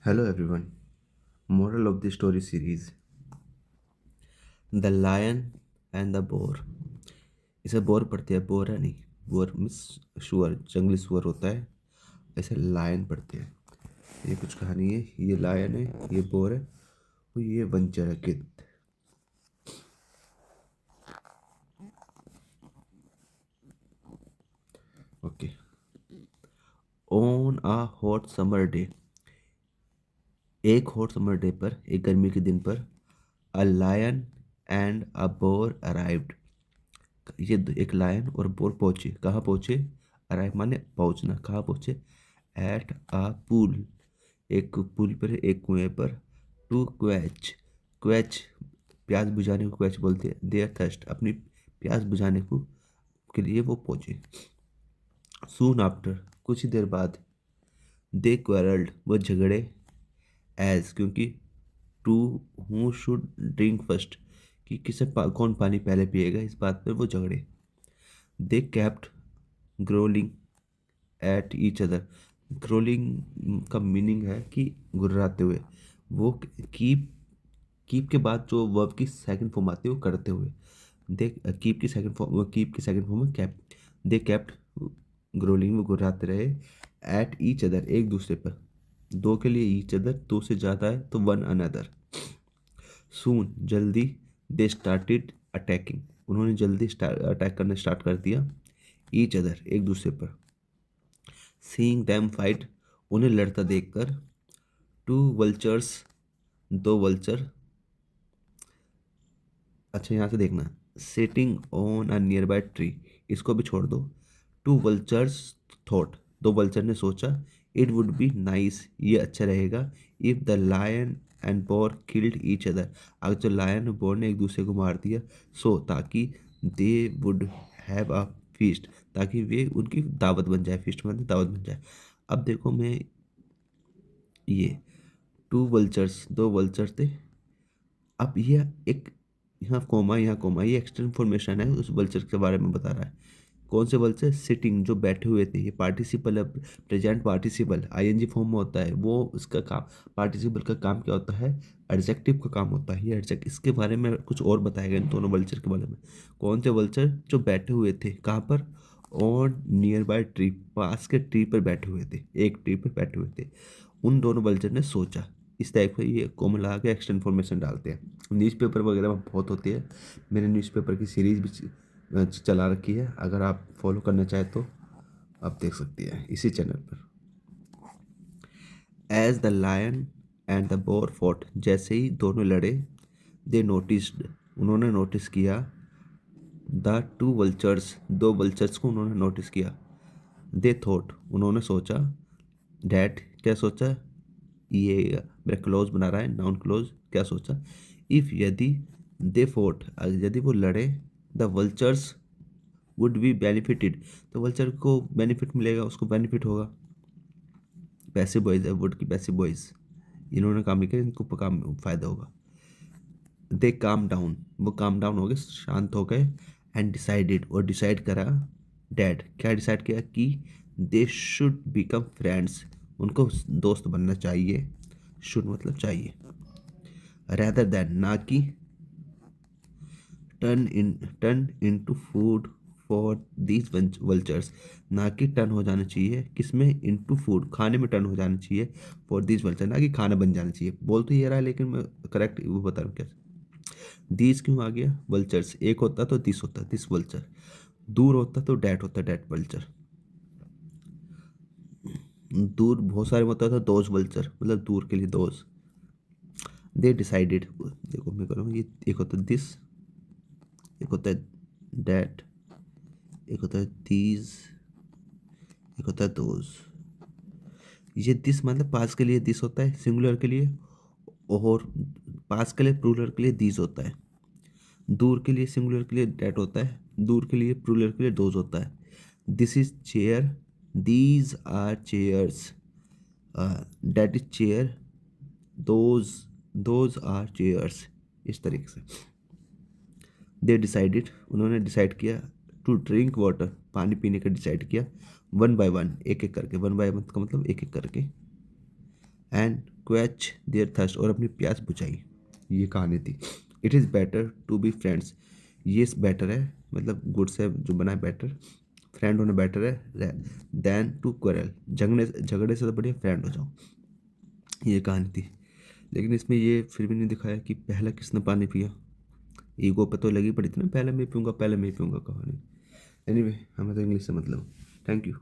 Hello everyone. Moral of the story series The Lion and the Boar. इसे bore पढ़ते हैं, bore है नहीं, बोर मिस शुअर, जंगली सुअर होता है, ऐसे लायन पढ़ते हैं। ये कुछ कहानी है, ये लायन है, ये बोर है और ये वंचर है, गिद्ध। Okay. On a hot summer day, एक हॉट समर डे पर, एक गर्मी के दिन पर, a lion and a boar arrived. ये एक लायन और बोर पहुंचे। कहाँ पहुंचे? अराइव माने पहुंचना। कहाँ पहुंचे? एट अ पूल, एक पुल पर, एक कुएं पर। टू क्वेच, क्वेच प्यास बुझाने को क्वेच बोलते हैं। देयर थर्स्ट, अपनी प्यास बुझाने को के लिए वो पहुंचे। सून आफ्टर, कुछ ही देर बाद। दे क्वेरल्ड, वो झगड़े। एज, क्योंकि। To who should drink first, कि कौन पानी पहले पिएगा, इस बात पर वो झगड़े। दे kept gruelling at each other. Gruelling का मीनिंग है कि गुर्राते हुए। वो कीप, कीप के बाद जो वर्ब की सेकंड फॉर्म आती है वो करते हुए। दे कीप की सेकंड फॉर्म, कीप की सेकंड फॉर्म है कैप। दे कैप्ट ग्रोलिंग, वो गुर्राते रहे। एट ईच अदर, एक दूसरे पर। दो के लिए ईच अदर, दो से ज़्यादा है तो वन अनदर। सून, जल्दी। दे स्टार्टेड अटैकिंग, उन्होंने जल्दी अटैक करना स्टार्ट कर दिया। ईच अदर, एक दूसरे पर। सीइंग दैम फाइट, उन्हें लड़ता देखकर। टू वल्चर्स, दो वल्चर। अच्छा, यहाँ से देखना। Sitting on a nearby tree, इसको भी छोड़ दो। टू वल्चर्स थॉट, दो वल्चर ने सोचा। इट वुड बी नाइस, ये अच्छा रहेगा। If the lion and boar killed each other, अगर जो लायन और बोर ने एक दूसरे को मार दिया। सो, ताकि। They would have a feast, ताकि वे उनकी दावत बन जाए। फीस्ट मतलब दावत बन जाए। अब देखो मैं, ये टू वल्चर्स, दो वल्चर थे। अब ये एक, यहाँ कोमा, ये एक्स्ट्रा इन्फॉर्मेशन है, उस वल्चर के बारे में बता रहा है। कौन से वल्चर? सिटिंग, जो बैठे हुए थे। ये पार्टिसिपल है, प्रेजेंट पार्टिसिपल आईएनजी फॉर्म में होता है। वो उसका काम, पार्टिसिपल का काम क्या होता है? एडजेक्टिव का काम होता है। ये एडजेक्ट, इसके बारे में कुछ और बताया गया इन दोनों वल्चर के बारे में। कौन से वल्चर? जो बैठे हुए थे। कहाँ पर? ऑन नियर बाय ट्री, पास के ट्री पर बैठे हुए थे, एक ट्री पर बैठे हुए थे। उन दोनों वल्चर ने सोचा। इस टाइप का ये कॉमन लगा के एक्स्ट्रा इन्फॉर्मेशन डालते हैं। न्यूज़पेपर वगैरह में बहुत होती है। मैंने न्यूज़पेपर की सीरीज भी चला रखी है, अगर आप फॉलो करना चाहें तो आप देख सकती हैं इसी चैनल पर। As the lion and the boar fought, जैसे ही दोनों लड़े। दे नोटिस्ड, उन्होंने नोटिस किया। द टू वल्चर्स, दो वल्चर्स को उन्होंने नोटिस किया। दे थॉट, उन्होंने सोचा। डैट, क्या सोचा? ये मेरा क्लोज बना रहा है, नाउन क्लोज। क्या सोचा? इफ, यदि। दे फोर्ट, यदि वो लड़े। The vultures would be benefited, तो वल्चर को बेनिफिट मिलेगा, उसको बेनिफिट होगा। पैसिव वॉइस है, वुड की पैसिव वॉइस। इन्होंने काम नहीं किया, इनको काम फायदा होगा। दे काम डाउन, वो काम डाउन हो गए, शांत हो गए। एंड डिसाइडेड, और डिसाइड करा। डैड, क्या डिसाइड किया? कि दे शुड बिकम फ्रेंड्स, उनको दोस्त बनना चाहिए। शुड मतलब चाहिए। rather than, ना कि। Turn into food for these vultures, ना कि टर्न हो जाना चाहिए किसमें? इनटू फूड, खाने में टर्न हो जाना चाहिए। फॉर दीज वल्चर, ना कि खाना बन जाना चाहिए। बोल तो ये रहा है, लेकिन मैं करेक्ट वो बता रहा हूँ कैसे। दीज क्यों आ गया? वल्चर्स एक होता तो दिस होता, दिस वल्चर। दूर होता तो डैट होता, डैट वल्चर। दूर बहुत सारे में होता था, दोज वल्चर, मतलब दूर के लिए दोज। दे डिसाइडेड, देखो मैं करूँ, ये एक होता है दिस, एक होता है डैट, एक होता है दीज, एक होता है दोज। ये दिस मतलब पास के लिए दिस होता है सिंगुलर के लिए, और पास के लिए प्लूरल के लिए दीज होता है। दूर के लिए सिंगुलर के लिए डैट होता है, दूर के लिए प्लूरल के लिए दोज होता है। This is chair, these are chairs, that is chair, those those are chairs, इस तरीके से। दे डिसाइडेड, उन्होंने डिसाइड किया। टू ड्रिंक वाटर, पानी पीने का डिसाइड किया। वन बाय वन, एक एक करके। वन बाय वन का मतलब एक एक करके। एंड क्वेच देयर थर्स्ट, और अपनी प्यास बुझाई। ये कहानी थी। It is better to be friends, ये बेटर है, मतलब गुड से जो बना है बेटर, फ्रेंड होना बेटर है देन टू क्वेरल, झगड़े से तो बढ़िया फ्रेंड हो जाओ। ये कहानी थी। लेकिन इसमें ये फिर भी नहीं दिखाया कि पहला किसने पानी पिया। ईगो पे तो लगी पड़ी थी ना, पहले मैं पीऊँगा, पहले मैं पीऊँगा कहानी। एनीवे, हमें तो इंग्लिश से मतलब। Thank you.